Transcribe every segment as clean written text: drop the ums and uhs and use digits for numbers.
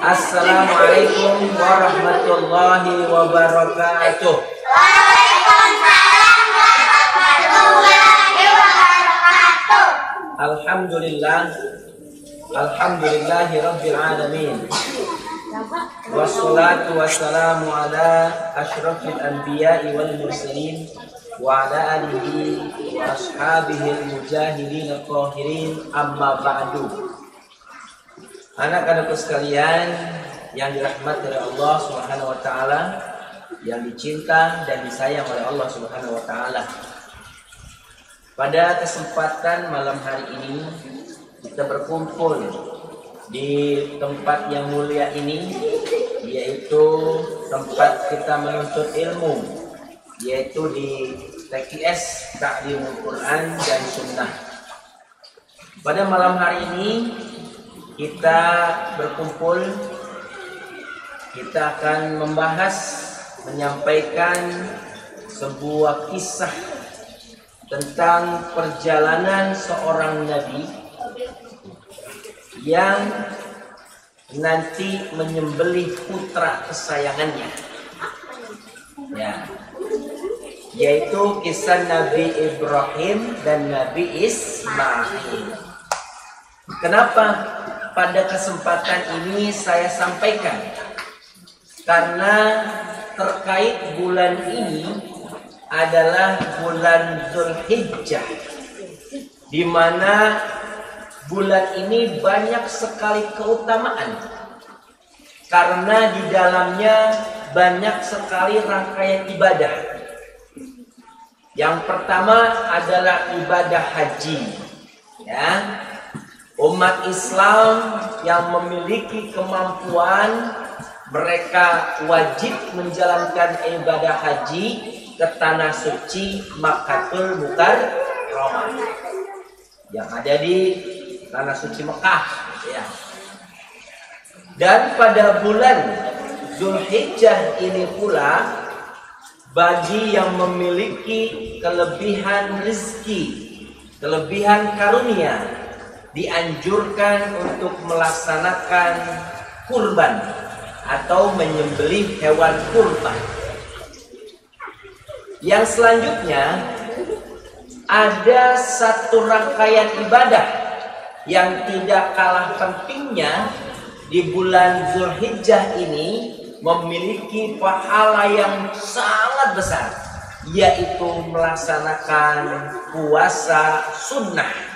Assalamualaikum warahmatullahi wabarakatuh. Waalaikumsalam warahmatullahi wabarakatuh. Alhamdulillahi rabbil alamin. Wassalatu wassalamu ala asyrafil anbiya'i wal mursalin wa ala alihi wa ashabihi al-mujahidin al-tahirin, amma ba'du. Anak-anakku sekalian yang dirahmati oleh Allah Subhanahu wa taala, yang dicinta dan disayang oleh Allah Subhanahu wa taala. Pada kesempatan malam hari ini kita berkumpul di tempat yang mulia ini, yaitu tempat kita menuntut ilmu, yaitu di TQS Ta'limul Quran dan Sunnah. Pada malam hari ini kita berkumpul, kita akan menyampaikan sebuah kisah tentang perjalanan seorang nabi yang nanti menyembelih putra kesayangannya, ya, yaitu kisah Nabi Ibrahim dan Nabi Ismail. Kenapa pada kesempatan ini saya sampaikan? Karena terkait bulan ini adalah bulan Zulhijjah, di mana bulan ini banyak sekali keutamaan, karena di dalamnya banyak sekali rangkaian ibadah. Yang pertama adalah ibadah haji, ya. Umat Islam yang memiliki kemampuan, mereka wajib menjalankan ibadah haji ke tanah suci Makkatul Mukarramah yang ada di tanah suci Mekah, ya. Dan pada bulan Zulhijjah ini pula, bagi yang memiliki kelebihan rezeki, kelebihan karunia, dianjurkan untuk melaksanakan kurban atau menyembelih hewan kurban. Yang selanjutnya ada satu rangkaian ibadah yang tidak kalah pentingnya di bulan Zulhijjah ini, memiliki pahala yang sangat besar, yaitu melaksanakan puasa sunnah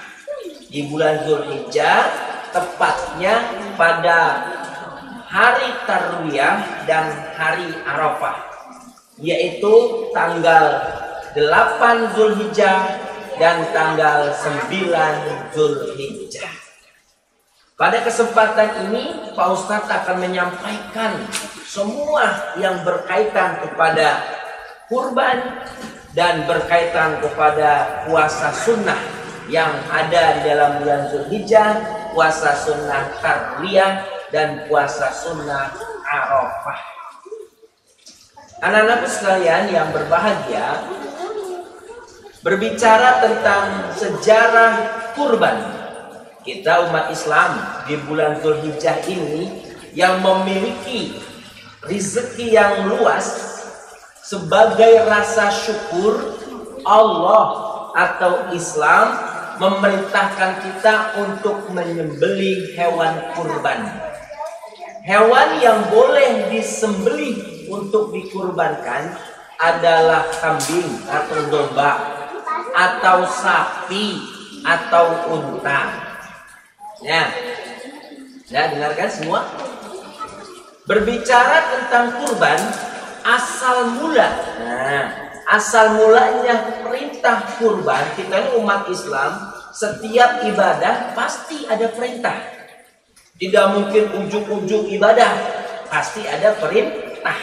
di bulan Zulhijjah, tepatnya pada hari Tarwiyah dan hari Arafah, yaitu tanggal 8 Zulhijjah dan tanggal 9 Zulhijjah. Pada kesempatan ini Pak Ustadz akan menyampaikan semua yang berkaitan kepada kurban dan berkaitan kepada puasa sunnah yang ada di dalam bulan Zulhijjah, puasa sunnah Tarwiyah dan puasa sunnah Arafah. Anak-anak sekalian yang berbahagia, berbicara tentang sejarah kurban, kita umat Islam di bulan Zulhijjah ini yang memiliki rezeki yang luas, sebagai rasa syukur Allah atau Islam memerintahkan kita untuk menyembelih hewan kurban. Hewan yang boleh disembelih untuk dikurbankan adalah kambing atau domba, atau sapi atau unta. Ya, dengarkan semua. Berbicara tentang kurban, asal mulanya perintah kurban, kita ini umat Islam, setiap ibadah pasti ada perintah. Tidak mungkin ujung-ujung ibadah, pasti ada perintah.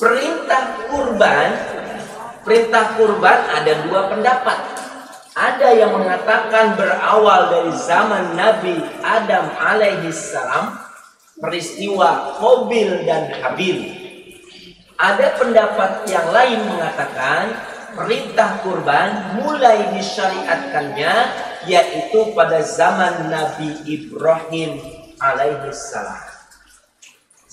Perintah kurban ada dua pendapat. Ada yang mengatakan berawal dari zaman Nabi Adam alaihissalam, peristiwa Qabil dan Habil. Ada pendapat yang lain mengatakan perintah kurban mulai disyariatkannya yaitu pada zaman Nabi Ibrahim alaihissalam.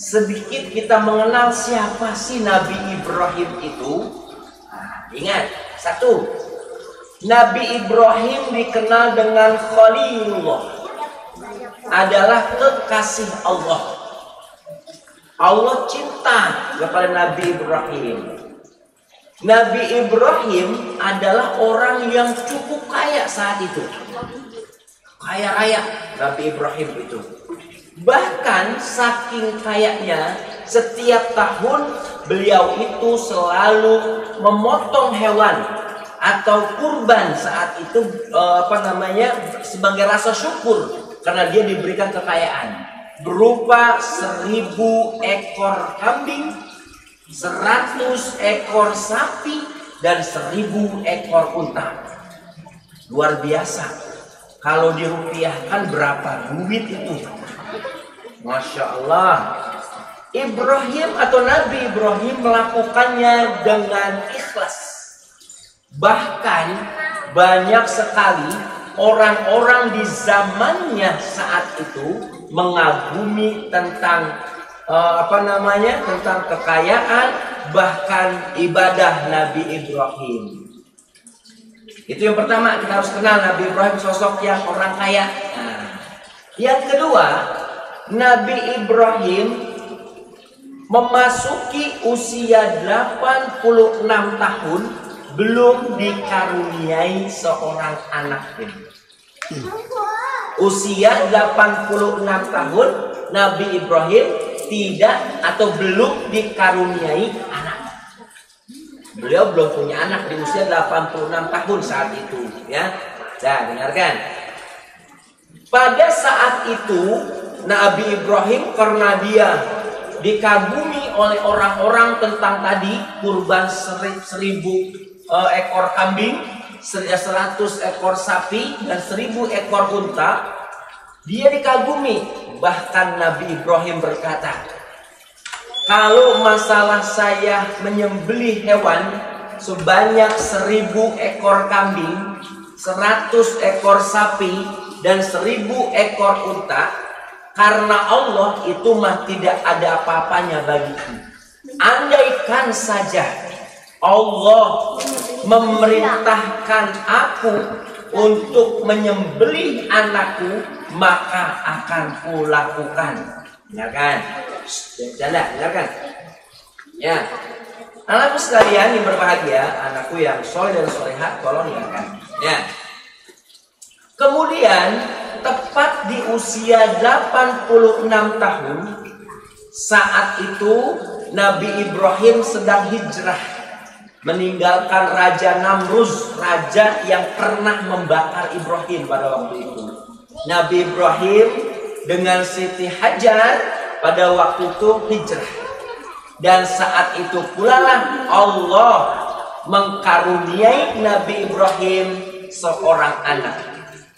sedikit kita mengenal siapa sih Nabi Ibrahim itu. Nah, ingat, satu, Nabi Ibrahim dikenal dengan Khalilullah, adalah kekasih Allah. Allah cinta kepada Nabi Ibrahim. Nabi Ibrahim adalah orang yang cukup kaya saat itu. Kaya raya Nabi Ibrahim itu. Bahkan saking kayanya, setiap tahun beliau itu selalu memotong hewan atau kurban saat itu sebagai rasa syukur karena dia diberikan kekayaan berupa 1000 ekor kambing, 100 ekor sapi, dan 1000 ekor unta. Luar biasa. Kalau dirupiahkan berapa duit itu? Masya Allah. Ibrahim atau Nabi Ibrahim melakukannya dengan ikhlas. Bahkan banyak sekali orang-orang di zamannya saat itu mengagumi tentang tentang kekayaan, bahkan ibadah Nabi Ibrahim. Itu yang pertama, kita harus kenal Nabi Ibrahim, sosok yang orang kaya. Nah, yang kedua, Nabi Ibrahim memasuki usia 86 tahun belum dikaruniai seorang anak pun. Usia 86 tahun Nabi Ibrahim tidak atau belum dikaruniai anak. Beliau belum punya anak di usia 86 tahun saat itu, ya. Nah, dengarkan. Pada saat itu Nabi Ibrahim, karena dia dikagumi oleh orang-orang tentang tadi kurban 1000 ekor kambing, 100 ekor sapi, dan 1000 ekor unta, dia dikagumi. Bahkan Nabi Ibrahim berkata, kalau masalah saya menyembelih hewan sebanyak 1000 ekor kambing, 100 ekor sapi, dan 1000 ekor unta, karena Allah itu mah tidak ada apa-apanya bagiku. Andaikan saja Allah memerintahkan aku untuk menyembelih anakku, maka akan kulakukan. Ya kan? Dengarkan. Ya. Anakku sekalian yang berbahagia, anakku yang soleh dan solehat, tolong dengarkan. Ya. Kemudian tepat di usia 86 tahun, saat itu Nabi Ibrahim sedang hijrah meninggalkan Raja Namruz, raja yang pernah membakar Ibrahim pada waktu itu. Nabi Ibrahim dengan Siti Hajar pada waktu itu hijrah. Dan saat itu pula lah Allah mengkaruniai Nabi Ibrahim seorang anak.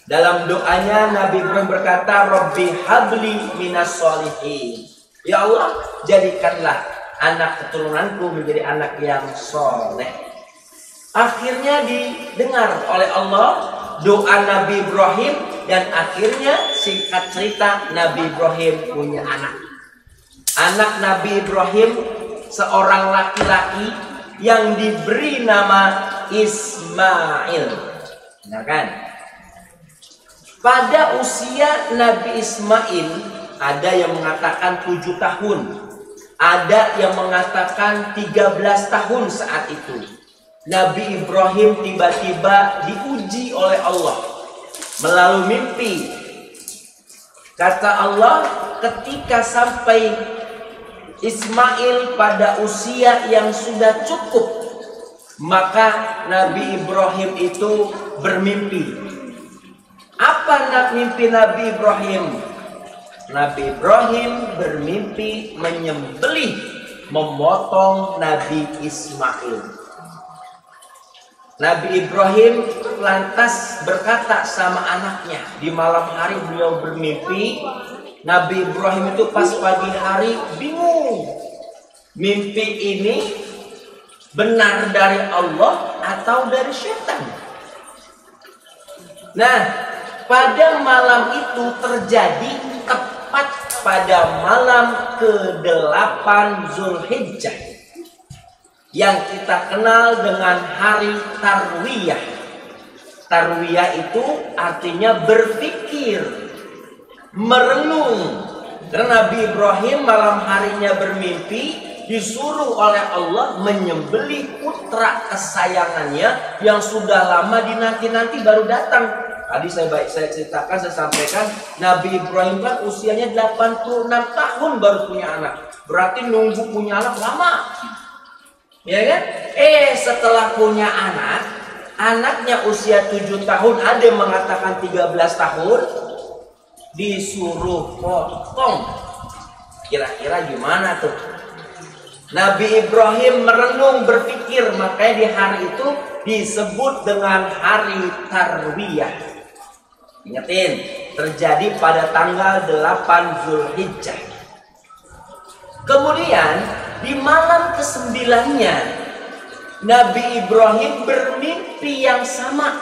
Dalam doanya Nabi Ibrahim berkata, Rabbi habli minas solihin. Ya Allah, jadikanlah anak keturunanku menjadi anak yang soleh. Akhirnya didengar oleh Allah doa Nabi Ibrahim, dan akhirnya singkat cerita Nabi Ibrahim punya anak. Anak Nabi Ibrahim seorang laki-laki yang diberi nama Ismail. Benar kan? Pada usia Nabi Ismail ada yang mengatakan 7 tahun. Ada yang mengatakan 13 tahun saat itu. Nabi Ibrahim tiba-tiba diuji oleh Allah melalui mimpi. Kata Allah, ketika sampai Ismail pada usia yang sudah cukup, maka Nabi Ibrahim itu bermimpi. Apa mimpi Nabi Ibrahim? Nabi Ibrahim bermimpi menyembelih, memotong Nabi Ismail. Nabi Ibrahim lantas berkata sama anaknya, di malam hari beliau bermimpi. Nabi Ibrahim itu pas pagi hari bingung, mimpi ini benar dari Allah atau dari syaitan. Nah, pada malam itu terjadi tepat pada malam ke-8 Zulhijjah yang kita kenal dengan hari Tarwiyah. Tarwiyah itu artinya berpikir, merenung. Karena Nabi Ibrahim malam harinya bermimpi, disuruh oleh Allah menyembelih putra kesayangannya yang sudah lama dinanti-nanti baru datang. Tadi saya ceritakan, saya sampaikan, Nabi Ibrahim kan usianya 86 tahun baru punya anak. Berarti nunggu punya anak lama. Ya kan? Setelah punya anak, anaknya usia 7 tahun, ada yang mengatakan 13 tahun, disuruh potong. Kira-kira gimana tuh? Nabi Ibrahim merenung, berpikir, makanya di hari itu disebut dengan hari Tarwiyah. Ingatin, terjadi pada tanggal 8 Zulhijjah. Kemudian di malam ke-9-nya Nabi Ibrahim bermimpi yang sama.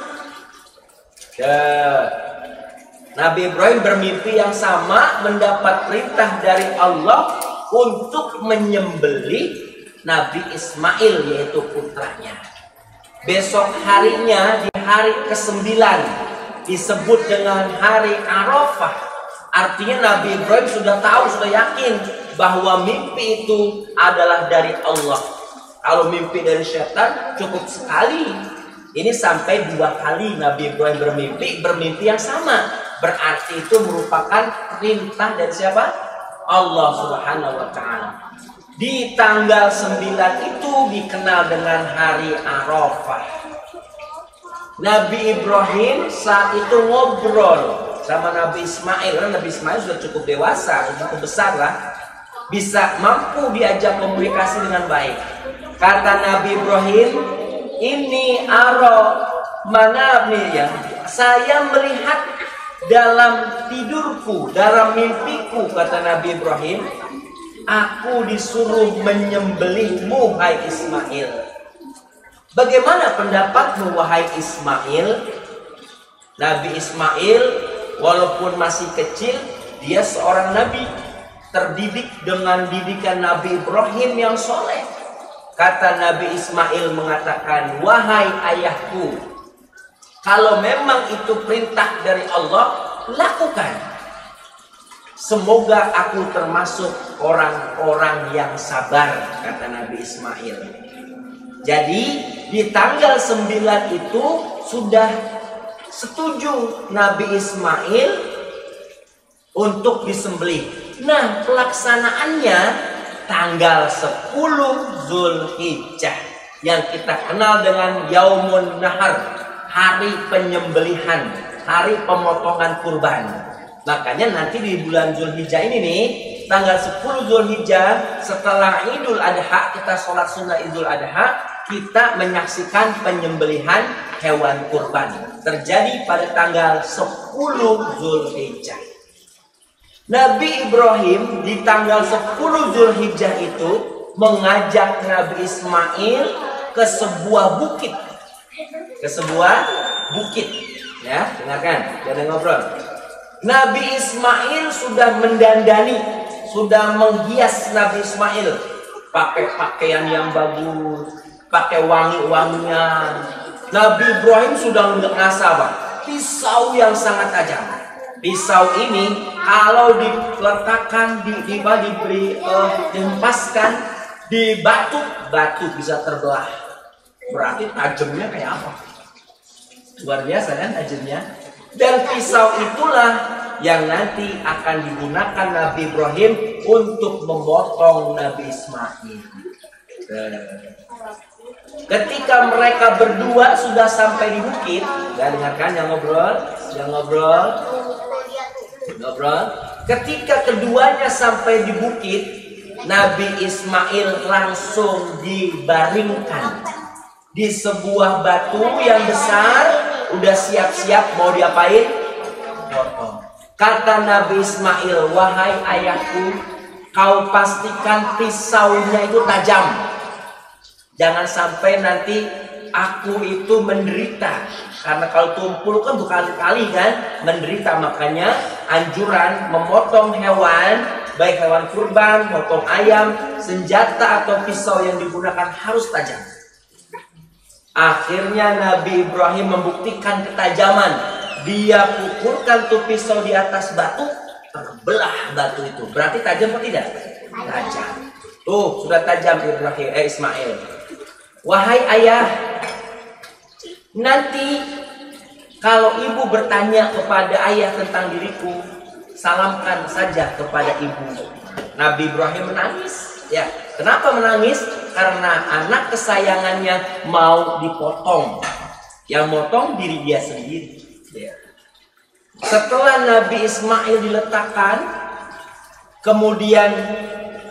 Nabi Ibrahim bermimpi yang sama, mendapat perintah dari Allah untuk menyembelih Nabi Ismail, yaitu putranya. Besok harinya, di hari ke-9, disebut dengan hari Arafah. Artinya Nabi Ibrahim sudah tahu, sudah yakin bahwa mimpi itu adalah dari Allah. Kalau mimpi dari setan cukup sekali. Ini sampai 2 kali Nabi Ibrahim bermimpi yang sama. Berarti itu merupakan perintah dari siapa? Allah Subhanahu wa Ta'ala. Di tanggal 9 itu dikenal dengan hari Arafah. Nabi Ibrahim saat itu ngobrol sama Nabi Ismail. Karena Nabi Ismail sudah cukup dewasa, sudah cukup besar lah, bisa mampu diajak komunikasi dengan baik. Kata Nabi Ibrahim, ini mana nih ya, saya melihat dalam tidurku, dalam mimpiku, kata Nabi Ibrahim, aku disuruh menyembelihmu, hai Ismail. Bagaimana pendapatmu, wahai Ismail? Nabi Ismail walaupun masih kecil, dia seorang nabi, terdidik dengan didikan Nabi Ibrahim yang soleh. Kata Nabi Ismail mengatakan, wahai ayahku, kalau memang itu perintah dari Allah, lakukan. Semoga aku termasuk orang-orang yang sabar, kata Nabi Ismail. Jadi di tanggal 9 itu sudah setuju Nabi Ismail untuk disembelih. Nah, pelaksanaannya tanggal 10 Zulhijjah yang kita kenal dengan Yaumun Nahar, hari penyembelihan, hari pemotongan kurban. Makanya nanti di bulan Zulhijjah ini nih, tanggal 10 Zulhijjah setelah Idul Adha, kita sholat sunnah Idul Adha, kita menyaksikan penyembelihan hewan kurban. Terjadi pada tanggal 10 Zulhijjah. Nabi Ibrahim di tanggal 10 Zulhijjah itu mengajak Nabi Ismail ke sebuah bukit. Ke sebuah bukit. Ya, dengarkan, jangan ngobrol. Nabi Ismail sudah mendandani, sudah menghias Nabi Ismail. Pakai pakaian yang bagus, pakai wangi-wangian. Nabi Ibrahim sudah ngasah, Pak, pisau yang sangat tajam. Pisau ini kalau diletakkan dihempaskan di batu bisa terbelah. Berarti tajamnya kayak apa? Luar biasa kan tajamnya. Dan pisau itulah yang nanti akan digunakan Nabi Ibrahim untuk memotong Nabi Ismail. Ketika mereka berdua sudah sampai di bukit, dengarkan, yang ngobrol. Ketika keduanya sampai di bukit, Nabi Ismail langsung dibaringkan di sebuah batu yang besar. Udah siap-siap mau diapain? Potong. Kata Nabi Ismail, wahai ayahku, kau pastikan pisaunya itu tajam. Jangan sampai nanti aku itu menderita. Karena kalau tumpul kan berkali-kali kan menderita. Makanya anjuran memotong hewan, baik hewan kurban, potong ayam, senjata atau pisau yang digunakan harus tajam. Akhirnya Nabi Ibrahim membuktikan ketajaman. Dia pukulkan tuh pisau di atas batu, terbelah batu itu. Berarti tajam atau tidak? Tajam. Tuh, sudah tajam Ismail. Wahai ayah, nanti kalau ibu bertanya kepada ayah tentang diriku, salamkan saja kepada ibu. Nabi Ibrahim menangis. Ya, kenapa menangis? Karena anak kesayangannya mau dipotong. Yang motong diri dia sendiri. Ya. Setelah Nabi Ismail diletakkan, kemudian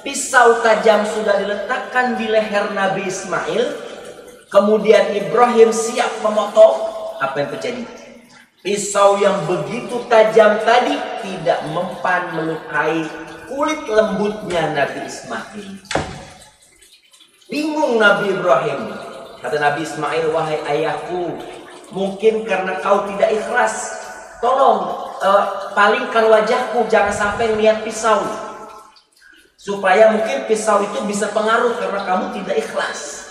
pisau tajam sudah diletakkan di leher Nabi Ismail, kemudian Ibrahim siap memotong. Apa yang terjadi? Pisau yang begitu tajam tadi tidak mempan melukai kulit lembutnya Nabi Ismail. Bingung Nabi Ibrahim. Kata Nabi Ismail, wahai ayahku, mungkin karena kau tidak ikhlas, tolong palingkan wajahku, jangan sampai lihat pisau. Supaya mungkin pisau itu bisa pengaruh karena kamu tidak ikhlas.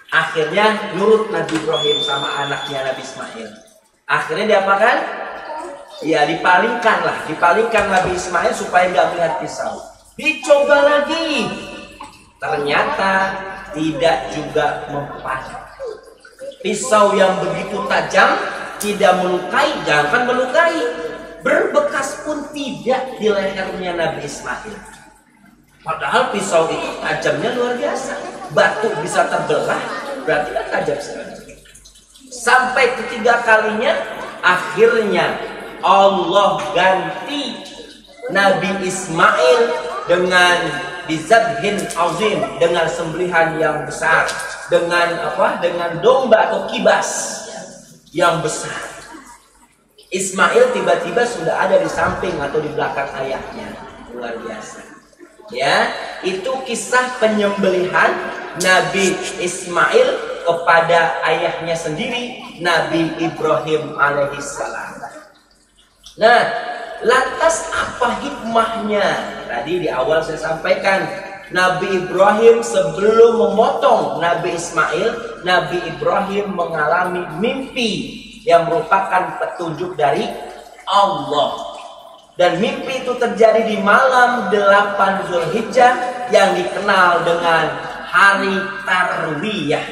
Akhirnya nurut Nabi Ibrahim sama anaknya Nabi Ismail. Akhirnya diapakan? Ya dipalingkan Nabi Ismail supaya nggak melihat pisau. Dicoba lagi, ternyata tidak juga mempan. Pisau yang begitu tajam tidak melukai, jangan melukai, berbekas pun tidak di lehernya Nabi Ismail. Padahal pisau itu tajamnya luar biasa, batu bisa terbelah, berarti kan tajam sekali. Sampai ketiga kalinya, akhirnya Allah ganti Nabi Ismail dengan bizabhin azim, dengan sembelihan yang besar, dengan dengan domba atau kibas yang besar. Ismail tiba-tiba sudah ada di samping atau di belakang ayahnya. Luar biasa. Ya, itu kisah penyembelihan Nabi Ismail kepada ayahnya sendiri, Nabi Ibrahim alaihissalam. Nah, lantas apa hikmahnya? Tadi di awal saya sampaikan, Nabi Ibrahim sebelum memotong Nabi Ismail, Nabi Ibrahim mengalami mimpi yang merupakan petunjuk dari Allah. Dan mimpi itu terjadi di malam 8 Zulhijjah yang dikenal dengan hari Tarwiyah.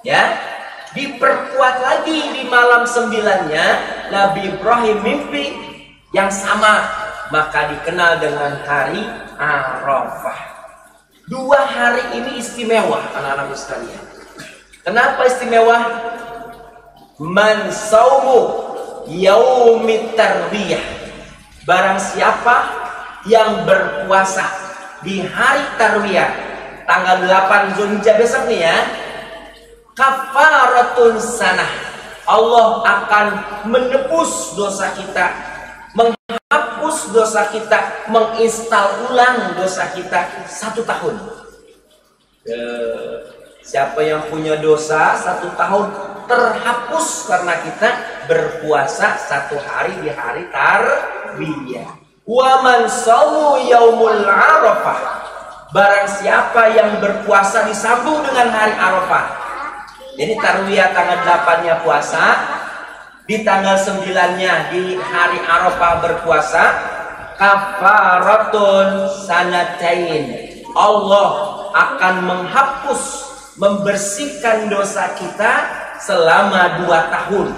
Ya, diperkuat lagi di malam 9-nya Nabi Ibrahim mimpi yang sama, maka dikenal dengan hari Arafah. 2 hari ini istimewa anak-anakku sekalian. Kenapa istimewa? Man saumu yaumit tarwiyah. Barang siapa yang berpuasa di hari Tarwiyah tanggal 8 Zulhijjah besok nih ya, kafaratun sanah, Allah akan menebus dosa kita, menghapus dosa kita, menginstal ulang dosa kita 1 tahun. Siapa yang punya dosa 1 tahun terhapus karena kita berpuasa 1 hari di hari Tarwiyah. Wa man shawu yaumul Arafah. Barang siapa yang berpuasa disambung dengan hari Arafah. Jadi Tarwiyah tanggal 8-nya puasa, di tanggal 9-nya di hari Arafah berpuasa, kafaratun sanatain. Allah akan menghapus, membersihkan dosa kita selama 2 tahun.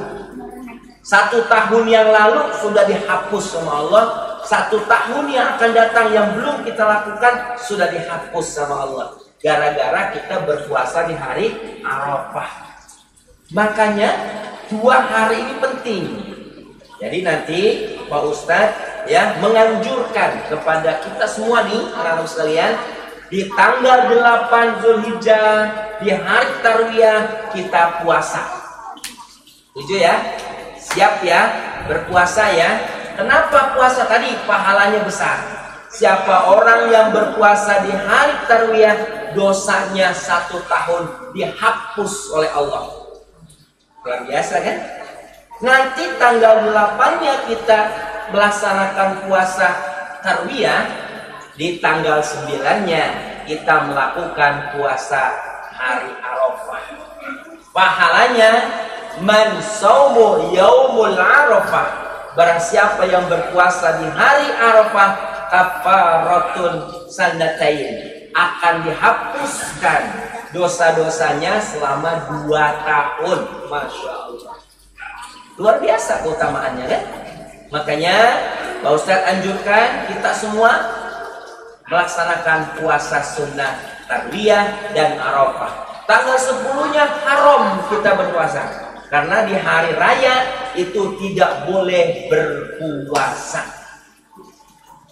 1 tahun yang lalu sudah dihapus sama Allah, 1 tahun yang akan datang yang belum kita lakukan sudah dihapus sama Allah, gara-gara kita berpuasa di hari Arafah. Makanya 2 hari ini penting. Jadi nanti Pak Ustadz ya menganjurkan kepada kita semua nih anak-anak sekalian, di tanggal 8 Zulhijjah di hari Tarwiyah kita puasa. Setuju ya? Siap ya berpuasa ya. Kenapa puasa tadi pahalanya besar? Siapa orang yang berpuasa di hari Tarwiyah, dosanya 1 tahun dihapus oleh Allah. Luar biasa kan? Nanti tanggal 8-nya kita melaksanakan puasa tarwiyah, di tanggal 9-nya kita melakukan puasa hari Arafah. Pahalanya man saumu yaumul Arafah, barang siapa yang berpuasa di hari Arafah, kafaratun sanatain, akan dihapuskan dosa-dosanya selama 2 tahun. Masya Allah, luar biasa keutamaannya kan. Makanya Pak Ustadz anjurkan kita semua melaksanakan puasa sunnah tarwiyah dan Arafah. Tanggal 10-nya haram kita berpuasa, karena di hari raya itu tidak boleh berpuasa.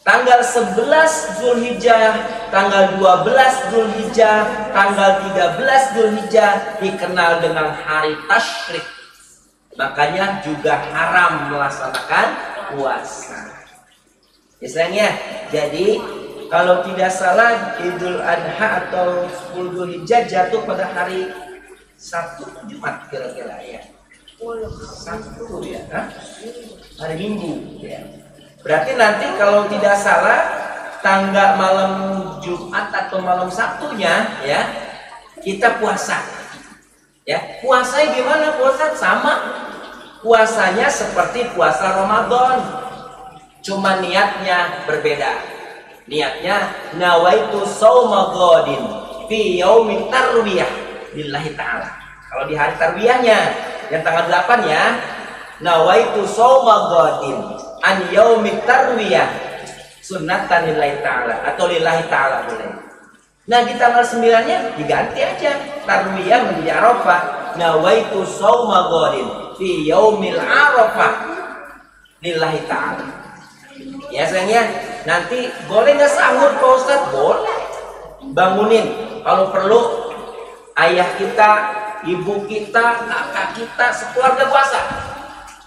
Tanggal 11 Zulhijjah, tanggal 12 Zulhijjah, tanggal 13 Zulhijjah dikenal dengan hari tasyrik. Makanya juga haram melaksanakan puasa. Misalnya, jadi kalau tidak salah Idul Adha atau 10 Zulhijjah jatuh pada hari Sabtu Jumat kira-kira ya. Sabtu ya, hari Minggu ya. Berarti nanti kalau tidak salah tanggal malam Jumat atau malam Sabtunya ya kita puasa. Ya, puasanya gimana? Puasa sama. Puasanya seperti puasa Ramadan. Cuma niatnya berbeda. Niatnya nawaitu shauma ghadin fi yaumit tarwiyah lillahi ta'ala. Kalau di hari tarwiyahnya yang tanggal 8 ya, nawaitu shauma ghadin an yaumit tarwiyah sunnatan lillahi ta'ala atau lillahi ta'ala boleh. Nah di tanggal 9-nya diganti aja tarwiyah menjadi Arafah, nawaitu shauma ghadin fi yaumil Arafah lillahi ta'ala. Ya sayangnya, nanti boleh nggak sahur Pak Ustadz? Boleh. Bangunin kalau perlu ayah kita, ibu kita, kakak kita, sekeluarga puasa.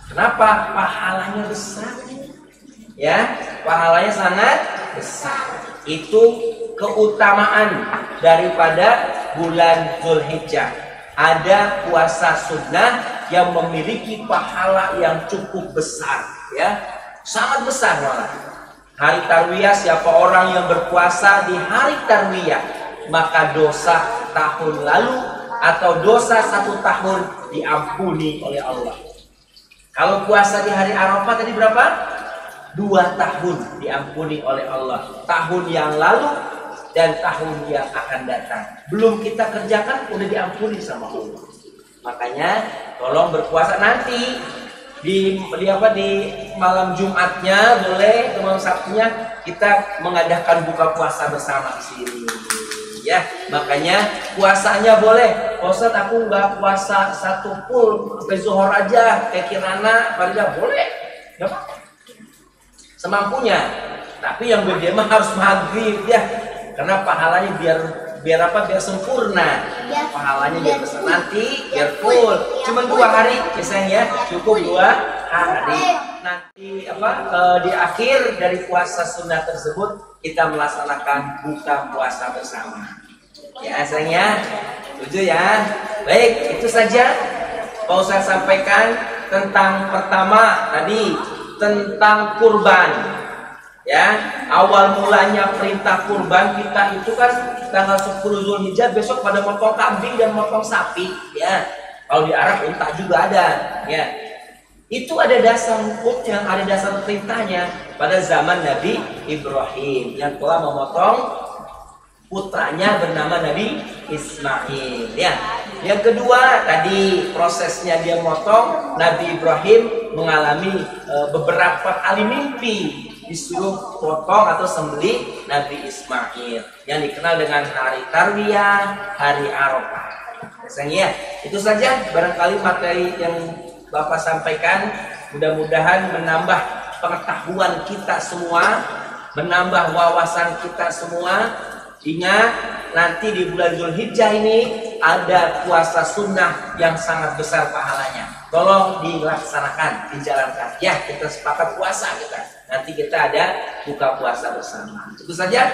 Kenapa? Pahalanya besar. Ya, pahalanya sangat besar. Itu keutamaan daripada bulan Zulhijjah. Ada puasa sunnah yang memiliki pahala yang cukup besar, ya, sangat besar malah. Hari tarwiyah, siapa orang yang berpuasa di hari tarwiyah, maka dosa tahun lalu atau dosa 1 tahun diampuni oleh Allah. Kalau puasa di hari Arafah tadi berapa? 2 tahun diampuni oleh Allah. Tahun yang lalu dan tahun yang akan datang. Belum kita kerjakan udah diampuni sama Allah. Makanya tolong berpuasa nanti di malam Jumatnya boleh, ke malam Sabtunya kita mengadakan buka puasa bersama di sini. Ya, makanya puasanya boleh. Ustaz aku nggak puasa 1 full sampai zuhur aja, kayak Kirana, Farida boleh, nggak apa-apa. Semampunya. Tapi yang gede mah harus maghrib ya, karena pahalanya biar apa? Biar sempurna. Pahalanya biar besar. Nanti biar full. Cuma 2 hari biasanya cukup 2 hari. Nanti di akhir dari puasa sunnah tersebut kita melaksanakan buka puasa bersama. Ya sayangnya, setuju ya. Baik, itu saja mau saya sampaikan tentang pertama tadi tentang kurban. Ya, awal mulanya perintah kurban kita itu kan tanggal 10 Zulhijjah, besok pada motong kambing dan motong sapi, ya. Kalau di Arab unta juga ada, ya. Itu ada dasar hukumnya, ada dasar perintahnya pada zaman Nabi Ibrahim yang telah memotong putranya bernama Nabi Ismail, ya. Yang kedua tadi prosesnya dia motong, Nabi Ibrahim mengalami beberapa kali mimpi disuruh potong atau sembelih Nabi Ismail yang dikenal dengan hari Tarwiyah, hari Arafah. Biasanya itu saja barangkali materi yang Bapak sampaikan, mudah-mudahan menambah pengetahuan kita semua, menambah wawasan kita semua. Ingat, nanti di bulan Zulhijjah ini ada puasa sunnah yang sangat besar pahalanya. Tolong dilaksanakan, dijalankan. Ya, kita sepakat puasa kita. Nanti kita ada buka puasa bersama. Itu saja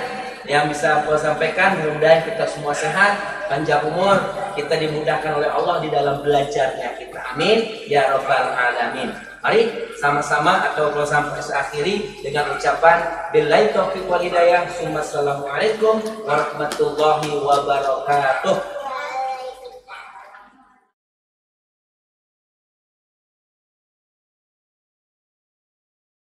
yang bisa saya sampaikan. Mudah-mudahan kita semua sehat, panjang umur, kita dimudahkan oleh Allah di dalam belajarnya kita. Amin ya rabbal alamin. Mari sama-sama atau kalau sampai akhiri dengan ucapan billahi taufiq wal hidayah. Assalamualaikum warahmatullahi wabarakatuh.